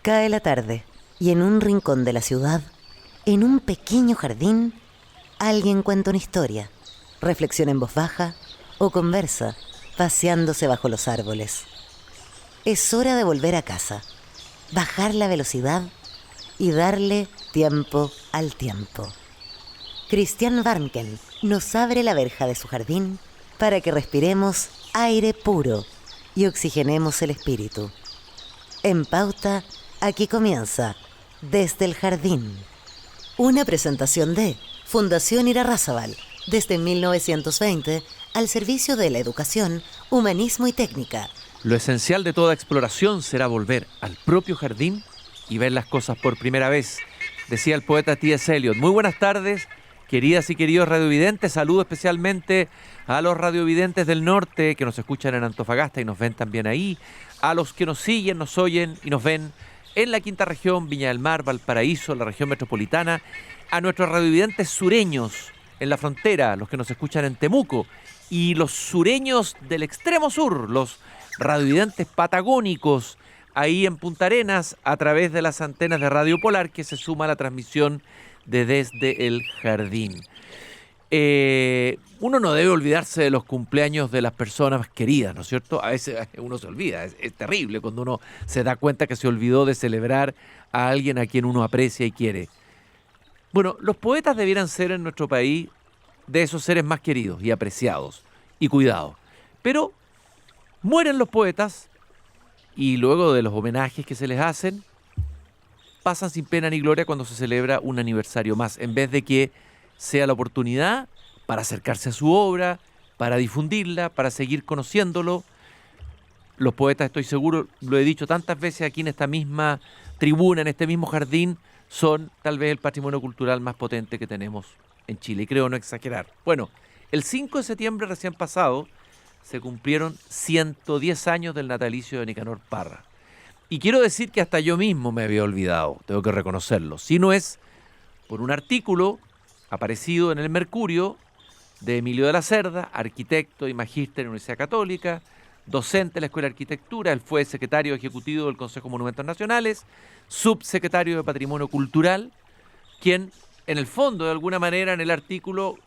Cae la tarde y en un rincón de la ciudad, en un pequeño jardín, alguien cuenta una historia, reflexiona en voz baja o conversa, paseándose bajo los árboles. Es hora de volver a casa, bajar la velocidad y darle tiempo al tiempo. Christian Warnken nos abre la verja de su jardín para que respiremos aire puro y oxigenemos el espíritu. En Pauta, aquí comienza Desde el Jardín. Una presentación de Fundación Irarrázaval, desde 1920, al servicio de la educación, humanismo y técnica. Lo esencial de toda exploración será volver al propio jardín y ver las cosas por primera vez, decía el poeta T.S. Eliot. Muy buenas tardes, queridas y queridos radiovidentes. Saludo especialmente a los radiovidentes del norte que nos escuchan en Antofagasta y nos ven también ahí, a los que nos siguen, nos oyen y nos ven en la quinta región, Viña del Mar, Valparaíso, la región metropolitana, a nuestros radiovidentes sureños en la frontera, los que nos escuchan en Temuco, y los sureños del extremo sur, los radiovidentes patagónicos, ahí en Punta Arenas, a través de las antenas de Radio Polar, que se suma a la transmisión de Desde el Jardín. Uno no debe olvidarse de los cumpleaños de las personas queridas, ¿no es cierto? A veces uno se olvida, es terrible cuando uno se da cuenta que se olvidó de celebrar a alguien a quien uno aprecia y quiere. Bueno, los poetas debieran ser en nuestro país de esos seres más queridos y apreciados y cuidados. Pero mueren los poetas y luego de los homenajes que se les hacen, pasan sin pena ni gloria cuando se celebra un aniversario más, en vez de que sea la oportunidad para acercarse a su obra, para difundirla, para seguir conociéndolo. Los poetas, estoy seguro, lo he dicho tantas veces aquí en esta misma tribuna, en este mismo jardín, son tal vez el patrimonio cultural más potente que tenemos en Chile, y creo no exagerar. Bueno, el 5 de septiembre recién pasado se cumplieron 110 años del natalicio de Nicanor Parra. Y quiero decir que hasta yo mismo me había olvidado, tengo que reconocerlo. Si no es por un artículo aparecido en el Mercurio de Emilio de la Cerda, arquitecto y magíster en la Universidad Católica, docente de la Escuela de Arquitectura. Él fue secretario ejecutivo del Consejo de Monumentos Nacionales, subsecretario de Patrimonio Cultural, quien en el fondo, de alguna manera, en el artículo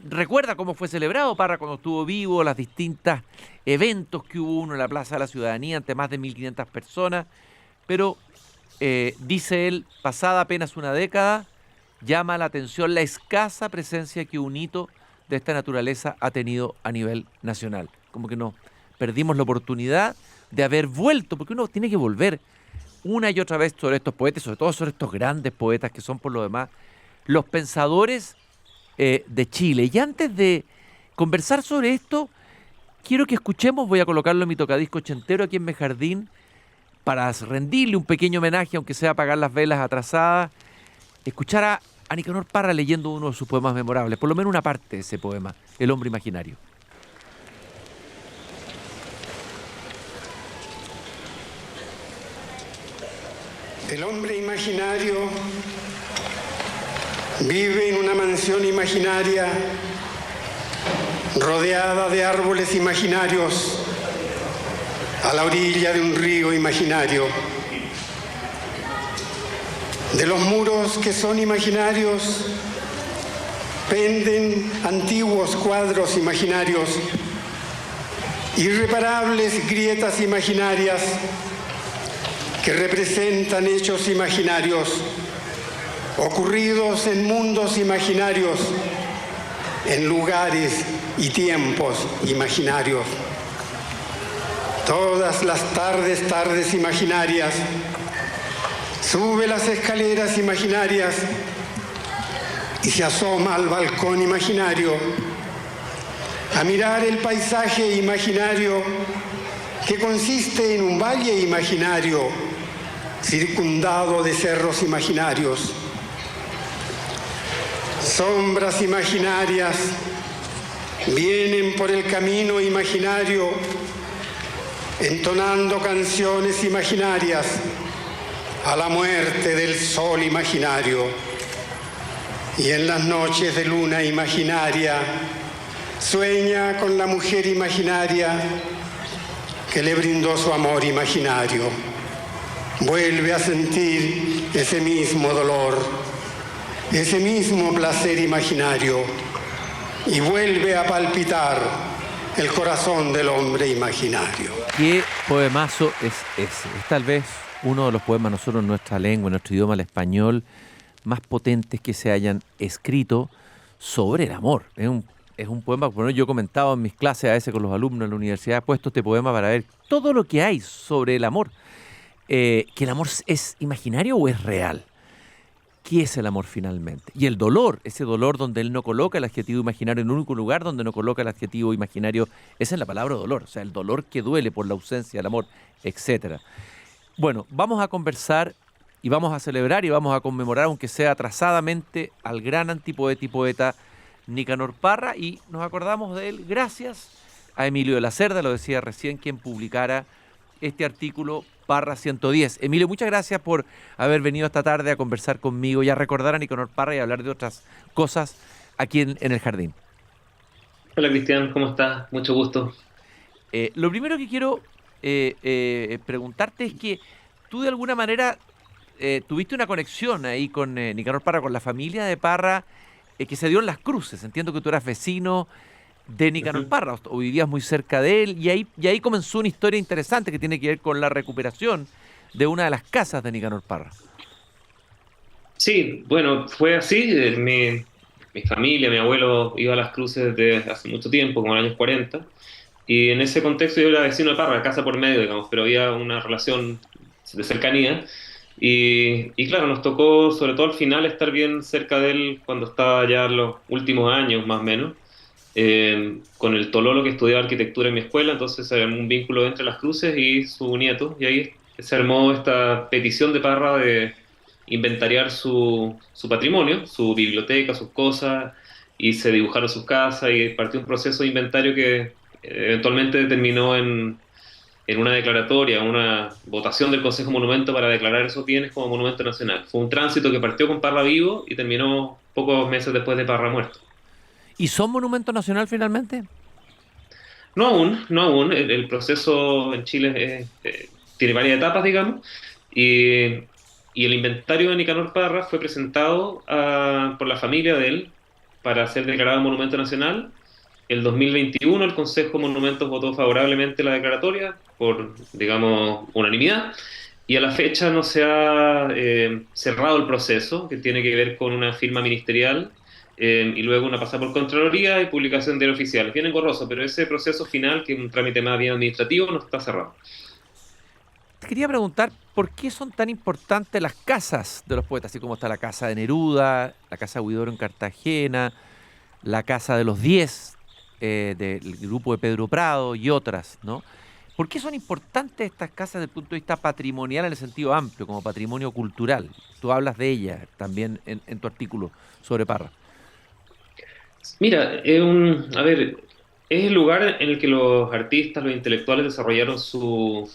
recuerda cómo fue celebrado Parra cuando estuvo vivo, las distintas eventos que hubo uno en la Plaza de la Ciudadanía ante más de 1.500 personas, pero dice él, pasada apenas una década, llama la atención la escasa presencia que un hito de esta naturaleza ha tenido a nivel nacional. Como que no perdimos la oportunidad de haber vuelto, porque uno tiene que volver una y otra vez sobre estos poetas, sobre todo sobre estos grandes poetas que son por lo demás los pensadores de Chile. Y antes de conversar sobre esto, quiero que escuchemos, voy a colocarlo en mi tocadisco ochentero aquí en mi jardín, para rendirle un pequeño homenaje, aunque sea apagar las velas atrasadas, escuchar a Nicanor Parra leyendo uno de sus poemas memorables, por lo menos una parte de ese poema, El hombre imaginario. El hombre imaginario vive en una mansión imaginaria, rodeada de árboles imaginarios, a la orilla de un río imaginario. De los muros que son imaginarios penden antiguos cuadros imaginarios, irreparables grietas imaginarias que representan hechos imaginarios, ocurridos en mundos imaginarios, en lugares y tiempos imaginarios. Todas las tardes imaginarias, sube las escaleras imaginarias y se asoma al balcón imaginario a mirar el paisaje imaginario que consiste en un valle imaginario circundado de cerros imaginarios. Sombras imaginarias vienen por el camino imaginario entonando canciones imaginarias a la muerte del sol imaginario. Y en las noches de luna imaginaria sueña con la mujer imaginaria que le brindó su amor imaginario. vuelve a sentir ese mismo dolor, ese mismo placer imaginario, y vuelve a palpitar el corazón del hombre imaginario. ¿Qué poemazo es ese? Es tal vez uno de los poemas nosotros en nuestra lengua, en nuestro idioma, el español, más potentes que se hayan escrito sobre el amor. Es un poema, bueno, yo comentaba en mis clases a veces con los alumnos en la universidad, he puesto este poema para ver todo lo que hay sobre el amor. Que el amor es imaginario o es real. ¿Qué es el amor finalmente? Y el dolor, ese dolor donde él no coloca el adjetivo imaginario, en el único lugar donde no coloca el adjetivo imaginario es en la palabra dolor, o sea, el dolor que duele por la ausencia del amor, etcétera. Bueno, vamos a conversar y vamos a celebrar y vamos a conmemorar, aunque sea atrasadamente, al gran antipoeta y poeta Nicanor Parra, y nos acordamos de él gracias a Emilio de la Cerda, lo decía recién, quien publicara este artículo Parra 110. Emilio, muchas gracias por haber venido esta tarde a conversar conmigo y a recordar a Nicanor Parra y a hablar de otras cosas aquí en el jardín. Hola Cristian, ¿cómo estás? Mucho gusto. Lo primero que quiero preguntarte es que tú de alguna manera tuviste una conexión ahí con Nicanor Parra, con la familia de Parra, que se dio en Las Cruces. Entiendo que tú eras vecino de Nicanor Parra, o vivías muy cerca de él, y ahí comenzó una historia interesante que tiene que ver con la recuperación de una de las casas de Nicanor Parra. Sí, bueno, fue así. Mi familia, mi abuelo iba a Las Cruces desde hace mucho tiempo, como en los años 40, y en ese contexto yo era vecino de Parra, casa por medio, digamos, pero había una relación de cercanía. Y claro, nos tocó, sobre todo al final, estar bien cerca de él cuando estaba ya en los últimos años, más o menos. Con el Tololo, que estudiaba arquitectura en mi escuela, entonces se armó un vínculo entre Las Cruces y su nieto, y ahí se armó esta petición de Parra de inventariar su patrimonio, su biblioteca, sus cosas, y se dibujaron sus casas, y partió un proceso de inventario que eventualmente terminó en una declaratoria, una votación del Consejo Monumento para declarar esos bienes como monumento nacional. Fue un tránsito que partió con Parra vivo y terminó pocos meses después de Parra muerto. ¿Y son monumento nacional finalmente? No aún, no aún. El proceso en Chile tiene varias etapas, digamos, y, y el inventario de Nicanor Parra fue presentado por la familia de él para ser declarado monumento nacional. El 2021 el Consejo de Monumentos votó favorablemente la declaratoria por, digamos, unanimidad, y a la fecha no se ha cerrado el proceso, que tiene que ver con una firma ministerial y luego una pasada por Contraloría y publicación del oficial. Es bien engorroso, pero ese proceso final, que es un trámite más bien administrativo, no está cerrado. Te quería preguntar, ¿por qué son tan importantes las casas de los poetas? Así como está la casa de Neruda, la casa de Huidobro en Cartagena, la casa de los 10, del grupo de Pedro Prado y otras, ¿no? ¿Por qué son importantes estas casas desde el punto de vista patrimonial en el sentido amplio, como patrimonio cultural? Tú hablas de ellas también en tu artículo sobre Parra. Mira, a ver, es el lugar en el que los artistas, los intelectuales desarrollaron su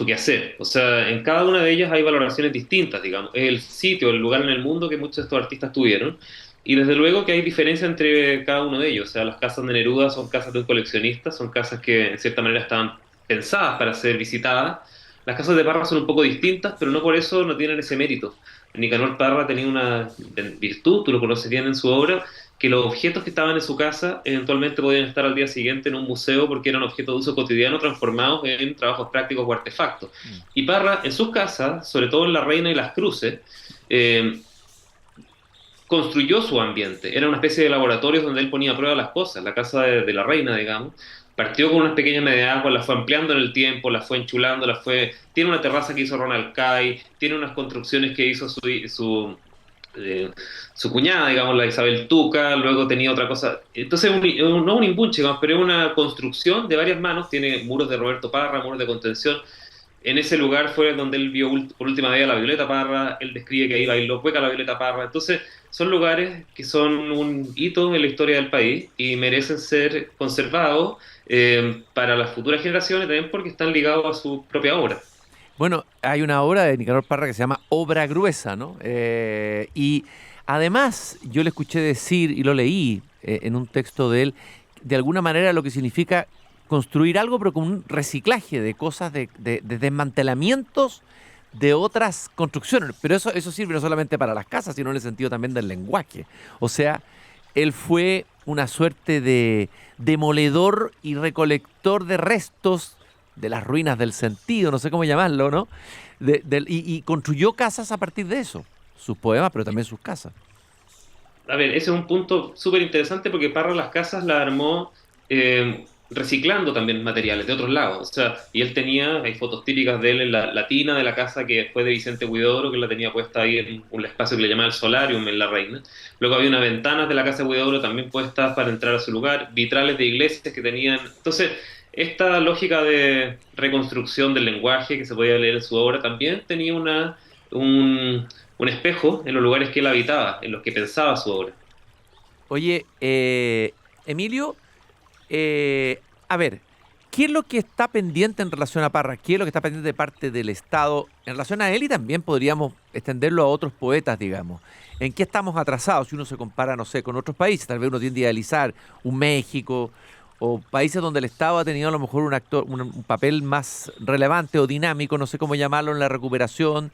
quehacer. O sea, en cada una de ellas hay valoraciones distintas, digamos. Es el sitio, el lugar en el mundo que muchos de estos artistas tuvieron. Y desde luego que hay diferencia entre cada uno de ellos. O sea, las casas de Neruda son casas de un coleccionista, son casas que en cierta manera estaban pensadas para ser visitadas. Las casas de Parra son un poco distintas, pero no por eso no tienen ese mérito. Nicanor Parra tenía una virtud, tú lo conoces bien en su obra, que los objetos que estaban en su casa eventualmente podían estar al día siguiente en un museo porque eran objetos de uso cotidiano transformados en trabajos prácticos o artefactos. Y Parra, en sus casas, sobre todo en La Reina y Las Cruces, construyó su ambiente. Era una especie de laboratorios donde él ponía a prueba las cosas. La casa de La Reina, digamos, partió con unas pequeñas medidas de agua, las fue ampliando en el tiempo, las fue enchulando, tiene una terraza que hizo Ronald Kay, tiene unas construcciones que hizo su cuñada, digamos, la Isabel Tuca, luego tenía otra cosa. Entonces, no un imbunche, digamos, pero es una construcción de varias manos. Tiene muros de Roberto Parra, muros de contención. En ese lugar fue donde él vio por última vez a la Violeta Parra. Él describe que ahí bailó cueca la Violeta Parra. Entonces, son lugares que son un hito en la historia del país y merecen ser conservados para las futuras generaciones, también porque están ligados a su propia obra. Bueno, hay una obra de Nicanor Parra que se llama Obra Gruesa, ¿no? Y además, yo le escuché decir, y lo leí en un texto de él, de alguna manera lo que significa construir algo, pero con un reciclaje de cosas, de desmantelamientos de otras construcciones. Pero eso sirve no solamente para las casas, sino en el sentido también del lenguaje. O sea, él fue una suerte de demoledor y recolector de restos de las ruinas del sentido, no sé cómo llamarlo, ¿no? Y construyó casas a partir de eso. Sus poemas, pero también sus casas. A ver, ese es un punto súper interesante porque Parra las casas las armó reciclando también materiales de otros lados. O sea, y él tenía, hay fotos típicas de él en la tina de la casa que fue de Vicente Huidobro, que la tenía puesta ahí en un espacio que le llamaba el Solarium en La Reina. Luego había unas ventanas de la casa de Huidobro también puestas para entrar a su lugar, vitrales de iglesias que tenían. Entonces, esta lógica de reconstrucción del lenguaje que se podía leer en su obra también tenía un espejo en los lugares que él habitaba, en los que pensaba su obra. Oye, Emilio, a ver, ¿qué es lo que está pendiente en relación a Parra? ¿Qué es lo que está pendiente de parte del Estado en relación a él? Y también podríamos extenderlo a otros poetas, digamos. ¿En qué estamos atrasados si uno se compara, no sé, con otros países? Tal vez uno tiende a idealizar un México o países donde el Estado ha tenido a lo mejor un papel más relevante o dinámico, no sé cómo llamarlo, en la recuperación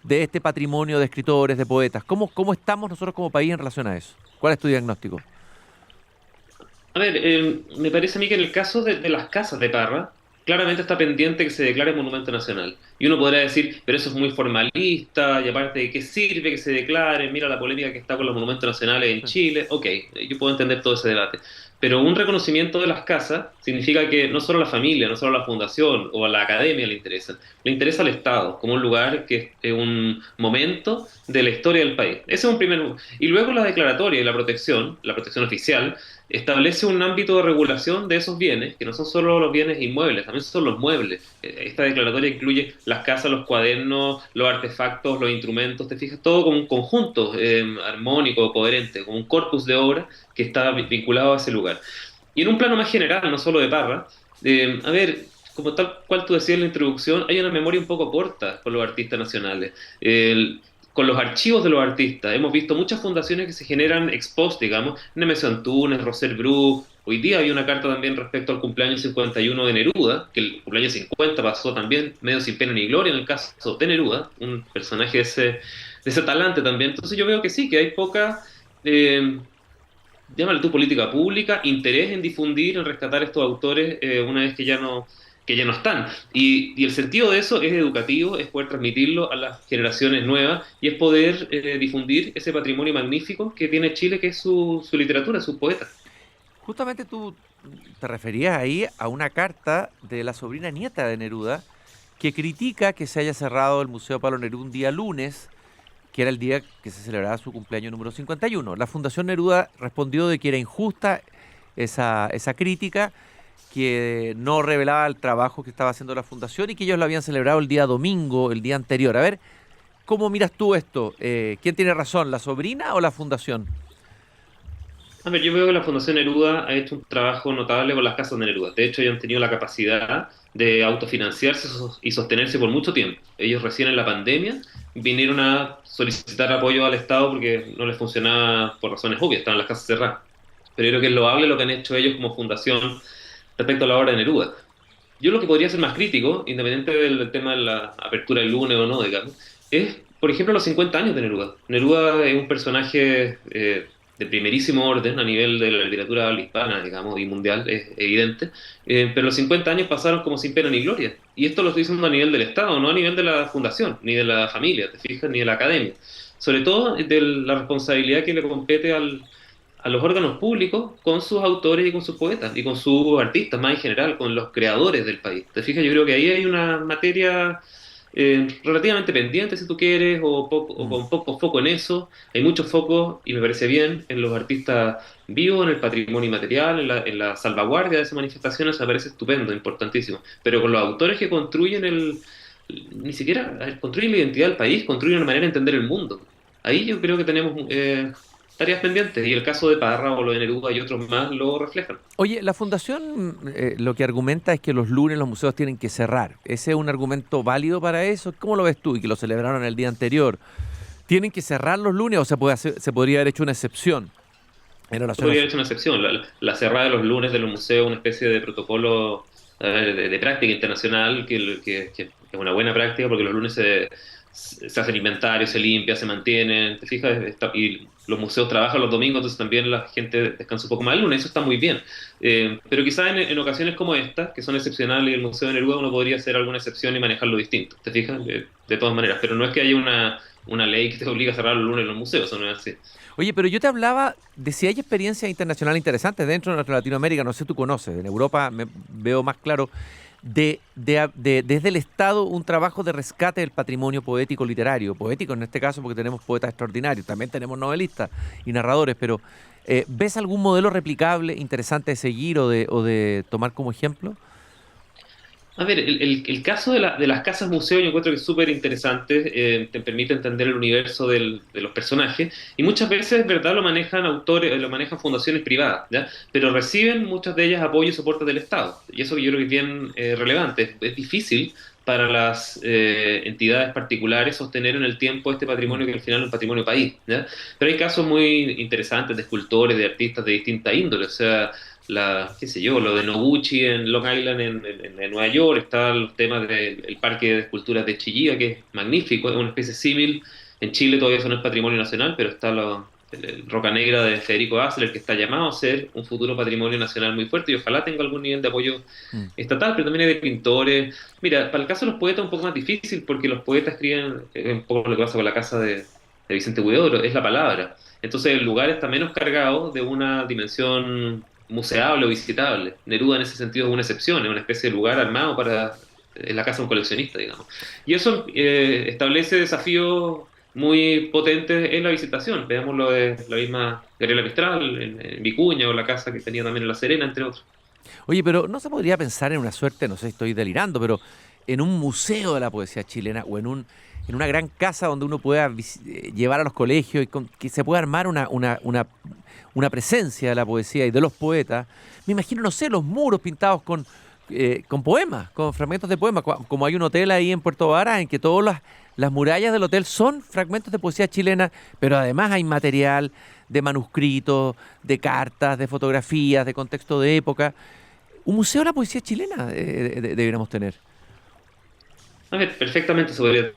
de este patrimonio de escritores, de poetas. ¿Cómo estamos nosotros como país en relación a eso? ¿Cuál es tu diagnóstico? A ver, me parece a mí que en el caso de las casas de Parra, claramente está pendiente que se declare monumento nacional. Y uno podrá decir, pero eso es muy formalista, y aparte de qué sirve que se declare, mira la polémica que está con los monumentos nacionales en Chile. Ok, yo puedo entender todo ese debate. Pero un reconocimiento de las casas significa que no solo a la familia, no solo a la fundación o a la academia le interesa al Estado como un lugar que es un momento de la historia del país. Ese es un primer. Y luego la declaratoria y la protección oficial, establece un ámbito de regulación de esos bienes, que no son solo los bienes inmuebles, también son los muebles. Esta declaratoria incluye las casas, los cuadernos, los artefactos, los instrumentos, te fijas, todo como un conjunto armónico, coherente, como un corpus de obra que está vinculado a ese lugar. Y en un plano más general, no solo de Parra, a ver, como tal cual tú decías en la introducción, hay una memoria un poco corta con los artistas nacionales. Con los archivos de los artistas. Hemos visto muchas fundaciones que se generan ex post, digamos, Nemesio Antunes, Rosel Bru. Hoy día había una carta también respecto al cumpleaños 51 de Neruda, que el cumpleaños 50 pasó también medio sin pena ni gloria en el caso de Neruda, un personaje de ese talante también. Entonces yo veo que sí, que hay poca, llámale tú política pública, interés en difundir, en rescatar estos autores una vez que ya no están. Y el sentido de eso es educativo, es poder transmitirlo a las generaciones nuevas y es poder difundir ese patrimonio magnífico que tiene Chile, que es su literatura, sus poetas. Justamente tú te referías ahí a una carta de la sobrina nieta de Neruda que critica que se haya cerrado el Museo Pablo Neruda un día lunes, que era el día que se celebraba su cumpleaños número 51. La Fundación Neruda respondió de que era injusta esa crítica, que no revelaba el trabajo que estaba haciendo la Fundación y que ellos lo habían celebrado el día domingo, el día anterior. A ver, ¿cómo miras tú esto? ¿Quién tiene razón, la sobrina o la Fundación? A ver, yo veo que la Fundación Neruda ha hecho un trabajo notable con las casas de Neruda. De hecho, ellos han tenido la capacidad de autofinanciarse y sostenerse por mucho tiempo. Ellos recién en la pandemia vinieron a solicitar apoyo al Estado porque no les funcionaba por razones obvias, estaban las casas cerradas. Pero yo creo que es loable lo que han hecho ellos como fundación respecto a la obra de Neruda. Yo lo que podría ser más crítico, independiente del tema de la apertura del lunes o no, digamos, es, por ejemplo, los 50 años de Neruda. Neruda es un personaje de primerísimo orden a nivel de la literatura hispana, digamos, y mundial, es evidente, pero los 50 años pasaron como sin pena ni gloria. Y esto lo estoy diciendo a nivel del Estado, no a nivel de la fundación, ni de la familia, te fijas, ni de la academia. Sobre todo de la responsabilidad que le compete a los órganos públicos con sus autores y con sus poetas y con sus artistas más en general, con los creadores del país. ¿Te fijas? Yo creo que ahí hay una materia relativamente pendiente, si tú quieres, o con poco foco en eso. Hay muchos focos, y me parece bien, en los artistas vivos, en el patrimonio inmaterial, en la salvaguardia de esas manifestaciones, me parece estupendo, importantísimo. Pero con los autores que construyen ni siquiera construyen la identidad del país, construyen una manera de entender el mundo. Ahí yo creo que tenemos tareas pendientes, y el caso de Parra o lo de Neruda y otros más lo reflejan. Oye, la Fundación lo que argumenta es que los lunes los museos tienen que cerrar. ¿Ese es un argumento válido para eso? ¿Cómo lo ves tú? Y que lo celebraron el día anterior. ¿Tienen que cerrar los lunes o se podría haber hecho una excepción? Podría haber hecho una excepción. La cerrada de los lunes de los museos, una especie de protocolo de práctica internacional que es una buena práctica porque los lunes se hacen inventarios, se limpia, se mantienen, ¿te fijas? Y los museos trabajan los domingos, entonces también la gente descansa un poco más el lunes, eso está muy bien. Pero quizás en ocasiones como esta, que son excepcionales, y el Museo de Neruda uno podría hacer alguna excepción y manejarlo distinto, ¿te fijas? De todas maneras, pero no es que haya una ley que te obliga a cerrar los lunes en los museos, eso no es así. Oye, pero yo te hablaba de si hay experiencias internacionales interesantes dentro de nuestra Latinoamérica, no sé, tú conoces, en Europa me veo más claro, desde el Estado un trabajo de rescate del patrimonio poético literario, poético en este caso porque tenemos poetas extraordinarios, también tenemos novelistas y narradores, pero ¿ves algún modelo replicable, interesante de seguir o de tomar como ejemplo? A ver, el caso de las casas museo yo encuentro que es súper interesante, te permite entender el universo de los personajes y muchas veces, ¿verdad?, lo manejan autores, lo manejan fundaciones privadas, ¿ya? Pero reciben muchas de ellas apoyo y soporte del Estado y eso yo creo que es bien relevante. Es difícil para las entidades particulares sostener en el tiempo este patrimonio que al final es un patrimonio país, ¿ya? Pero hay casos muy interesantes de escultores, de artistas de distinta índole, o sea, qué sé yo, lo de Noguchi en Long Island, en Nueva York, está los temas del Parque de Esculturas de Chillida, que es magnífico, es una especie símil. En Chile todavía eso no es patrimonio nacional, pero está el Roca Negra de Federico Asler, que está llamado a ser un futuro patrimonio nacional muy fuerte y ojalá tenga algún nivel de apoyo Mm. estatal, pero también hay de pintores. Mira, para el caso de los poetas es un poco más difícil porque los poetas escriben, un poco lo que pasa con la casa de Vicente Huidobro, es la palabra. Entonces el lugar está menos cargado de una dimensión museable o visitable. Neruda en ese sentido es una excepción, es una especie de lugar armado para en la casa de un coleccionista, digamos. Y eso establece desafíos muy potentes en la visitación. Veamos lo de la misma Gabriela Mistral en Vicuña o la casa que tenía también en La Serena, entre otros. Oye, pero ¿no se podría pensar en una suerte, no sé, estoy delirando, pero en un museo de la poesía chilena o en una gran casa donde uno pueda llevar a los colegios y que se pueda armar una presencia de la poesía y de los poetas? Me imagino, no sé, los muros pintados con poemas, con fragmentos de poemas, como hay un hotel ahí en Puerto Vara en que todas las murallas del hotel son fragmentos de poesía chilena, pero además hay material de manuscritos, de cartas, de fotografías, de contexto de época. Un museo de la poesía chilena deberíamos tener. A ver, perfectamente se podría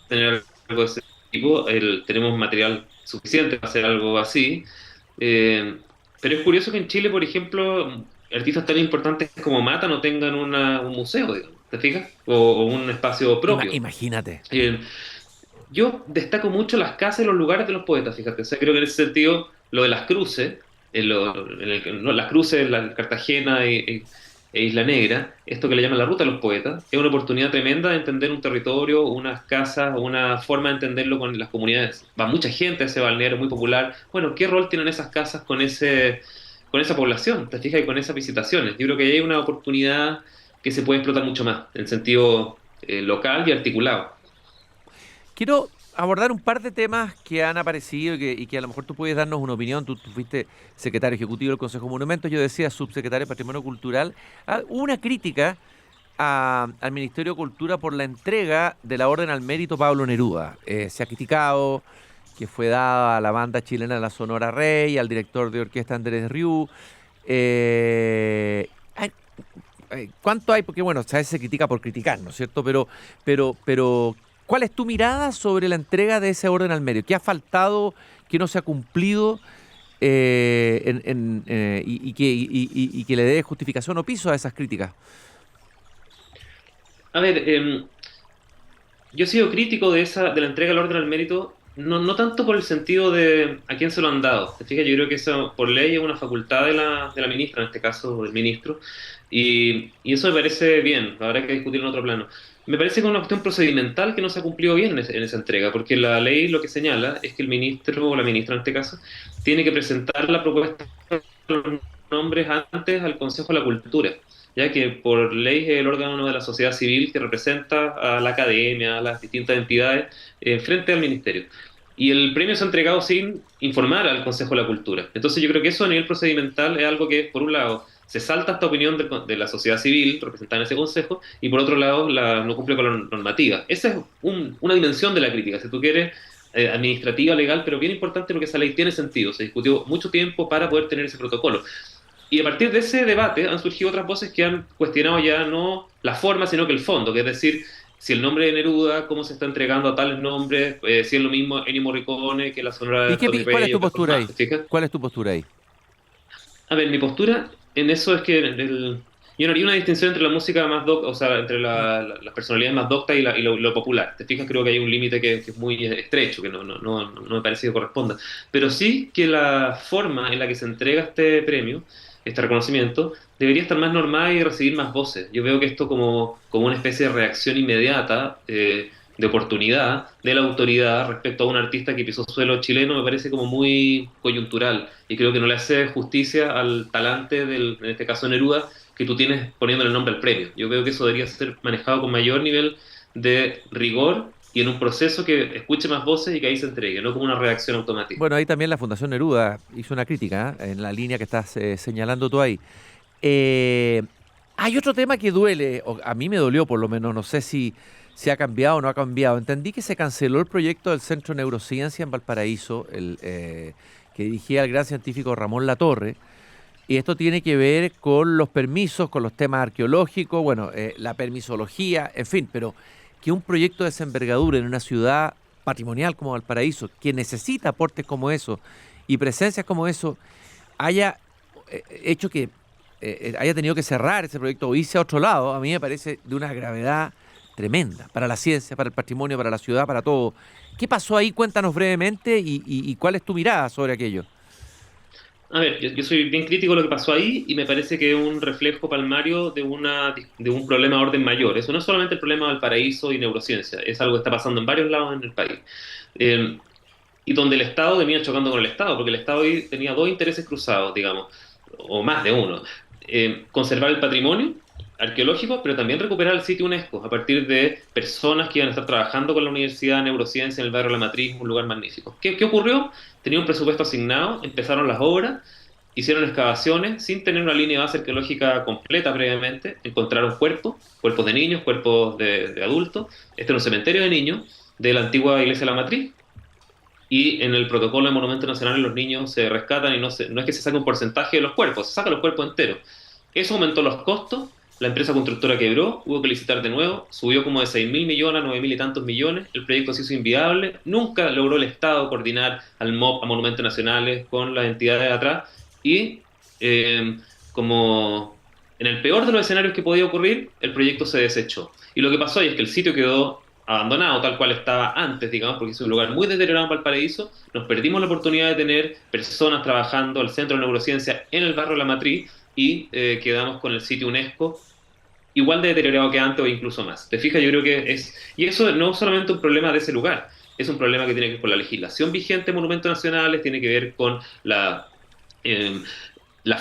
tener algo de ese tipo. Tenemos material suficiente para hacer algo así. Eh, pero es curioso que en Chile, por ejemplo, artistas tan importantes como Mata no tengan un museo, digamos, ¿te fijas? O un espacio propio. Imagínate. Eh, yo destaco mucho las casas y los lugares de los poetas, fíjate. O sea, creo que en ese sentido, lo de las cruces, no, las cruces, la Cartagena e Isla Negra, esto que le llaman la ruta de los poetas, es una oportunidad tremenda de entender un territorio, unas casas, una forma de entenderlo con las comunidades. Va mucha gente a ese balneario muy popular. Bueno, ¿qué rol tienen esas casas con esa población? ¿Te fijas? Y con esas visitaciones. Yo creo que ahí hay una oportunidad que se puede explotar mucho más, en sentido local y articulado. Quiero abordar un par de temas que han aparecido y que a lo mejor tú puedes darnos una opinión. Tú fuiste secretario ejecutivo del Consejo de Monumentos, yo decía subsecretario de Patrimonio Cultural. Hubo una crítica al Ministerio de Cultura por la entrega de la Orden al Mérito Pablo Neruda. Se ha criticado que fue dada a la banda chilena La Sonora Rey, al director de orquesta Andrés Rieu. ¿Cuánto hay? Porque bueno, a veces se critica por criticar, ¿no es cierto? Pero ¿cuál es tu mirada sobre la entrega de ese orden al mérito? ¿Qué ha faltado? ¿Qué no se ha cumplido? Y que le dé justificación o piso a esas críticas. A ver, yo he sido crítico de la entrega del orden al mérito, no tanto por el sentido de a quién se lo han dado. ¿Te fijas? Yo creo que eso por ley es una facultad de la ministra, en este caso del ministro, y eso me parece bien, habrá que discutirlo en otro plano. Me parece que es una cuestión procedimental que no se ha cumplido bien en esa entrega, porque la ley lo que señala es que el ministro o la ministra en este caso tiene que presentar la propuesta de los nombres antes al Consejo de la Cultura, ya que por ley es el órgano de la sociedad civil que representa a la academia, a las distintas entidades frente al ministerio. Y el premio se ha entregado sin informar al Consejo de la Cultura. Entonces yo creo que eso a nivel procedimental es algo que, por un lado, se salta esta opinión de la sociedad civil representada en ese consejo y por otro lado no cumple con la normativa. Esa es una dimensión de la crítica, si tú quieres, administrativa, legal, pero bien importante porque esa ley tiene sentido. Se discutió mucho tiempo para poder tener ese protocolo. Y a partir de ese debate han surgido otras voces que han cuestionado ya no la forma, sino que el fondo, que es decir, si el nombre de Neruda, cómo se está entregando a tales nombres, si es lo mismo Ennio Morricone que la Sonora de Tony ¿Cuál es Rey tu o otras postura cosas ahí? más, ¿te fijas? ¿Cuál es tu postura ahí? A ver, mi postura en eso es que yo no haría una distinción entre la música más docta, o sea, entre las personalidades más doctas y lo popular. ¿Te fijas? Creo que hay un límite que es muy estrecho, que no me parece que corresponda. Pero sí que la forma en la que se entrega este premio, este reconocimiento, debería estar más normada y recibir más voces. Yo veo que esto como una especie de reacción inmediata, de oportunidad de la autoridad respecto a un artista que pisó suelo chileno, me parece como muy coyuntural y creo que no le hace justicia al talante en este caso Neruda, que tú tienes poniendo el nombre al premio. Yo creo que eso debería ser manejado con mayor nivel de rigor y en un proceso que escuche más voces y que ahí se entregue, no como una reacción automática. Bueno, ahí también la Fundación Neruda hizo una crítica, ¿eh? En la línea que estás señalando tú ahí. Eh, Hay otro tema que duele, o a mí me dolió por lo menos, no sé si ha cambiado o no ha cambiado. Entendí que se canceló el proyecto del Centro de Neurociencia en Valparaíso, que dirigía el gran científico Ramón Latorre, y esto tiene que ver con los permisos, con los temas arqueológicos, bueno, la permisología, en fin, pero que un proyecto de esa envergadura en una ciudad patrimonial como Valparaíso, que necesita aportes como eso y presencias como eso, haya hecho que haya tenido que cerrar ese proyecto o irse a otro lado, a mí me parece de una gravedad tremenda para la ciencia, para el patrimonio, para la ciudad, para todo. ¿Qué pasó ahí? Cuéntanos brevemente y cuál es tu mirada sobre aquello. A ver, yo soy bien crítico de lo que pasó ahí y me parece que es un reflejo palmario de un problema de orden mayor. Eso no es solamente el problema del paraíso y neurociencia, es algo que está pasando en varios lados en el país. Eh, y donde el Estado venía chocando con el Estado, porque el Estado ahí tenía dos intereses cruzados, digamos, o más de uno. Conservar el patrimonio arqueológico, pero también recuperar el sitio UNESCO a partir de personas que iban a estar trabajando con la Universidad de Neurociencia en el barrio La Matriz, un lugar magnífico. ¿Qué ocurrió? Tenía un presupuesto asignado, empezaron las obras, hicieron excavaciones sin tener una línea de base arqueológica completa previamente, encontraron cuerpos de niños, cuerpos de adultos. Este era un cementerio de niños de la antigua iglesia de La Matriz, y en el protocolo de Monumentos Nacionales los niños se rescatan y no es que se saque un porcentaje de los cuerpos, se saca los cuerpos enteros. Eso aumentó los costos, la empresa constructora quebró, hubo que licitar de nuevo, subió como de 6.000 millones a 9.000 y tantos millones, el proyecto se hizo inviable, nunca logró el Estado coordinar al MOP, a Monumentos Nacionales, con las entidades de atrás, y como en el peor de los escenarios que podía ocurrir, el proyecto se desechó. Y lo que pasó ahí es que el sitio quedó abandonado tal cual estaba antes, digamos, porque es un lugar muy deteriorado en Valparaíso, nos perdimos la oportunidad de tener personas trabajando al Centro de Neurociencia en el barrio La Matriz y quedamos con el sitio UNESCO igual de deteriorado que antes o incluso más. ¿Te fijas? Yo creo que y eso no es solamente un problema de ese lugar, es un problema que tiene que ver con la legislación vigente de monumentos nacionales, tiene que ver con la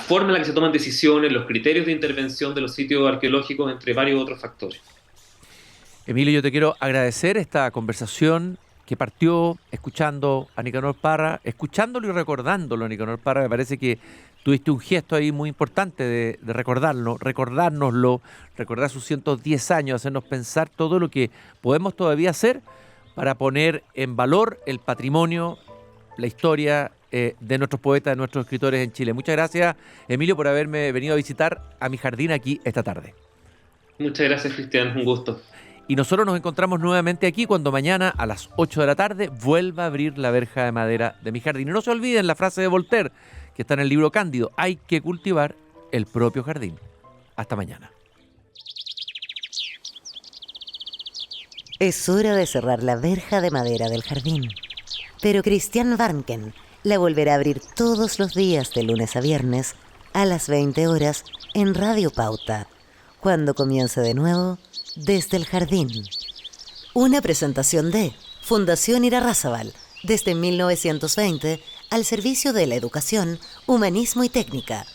forma en la que se toman decisiones, los criterios de intervención de los sitios arqueológicos, entre varios otros factores. Emilio, yo te quiero agradecer esta conversación que partió escuchando a Nicanor Parra, escuchándolo y recordándolo a Nicanor Parra. Me parece que tuviste un gesto ahí muy importante de recordárnoslo, recordar sus 110 años, hacernos pensar todo lo que podemos todavía hacer para poner en valor el patrimonio, la historia de nuestros poetas, de nuestros escritores en Chile. Muchas gracias, Emilio, por haberme venido a visitar a mi jardín aquí esta tarde. Muchas gracias, Cristian, un gusto. Y nosotros nos encontramos nuevamente aquí cuando mañana a las 8 de la tarde vuelva a abrir la verja de madera de mi jardín. Y no se olviden la frase de Voltaire, que está en el libro Cándido: hay que cultivar el propio jardín. Hasta mañana. Es hora de cerrar la verja de madera del jardín. Pero Christian Warnken la volverá a abrir todos los días de lunes a viernes a las 20 horas en Radio Pauta, cuando comience de nuevo Desde el Jardín. Una presentación de Fundación Irarrázaval, desde 1920 al servicio de la educación, humanismo y técnica.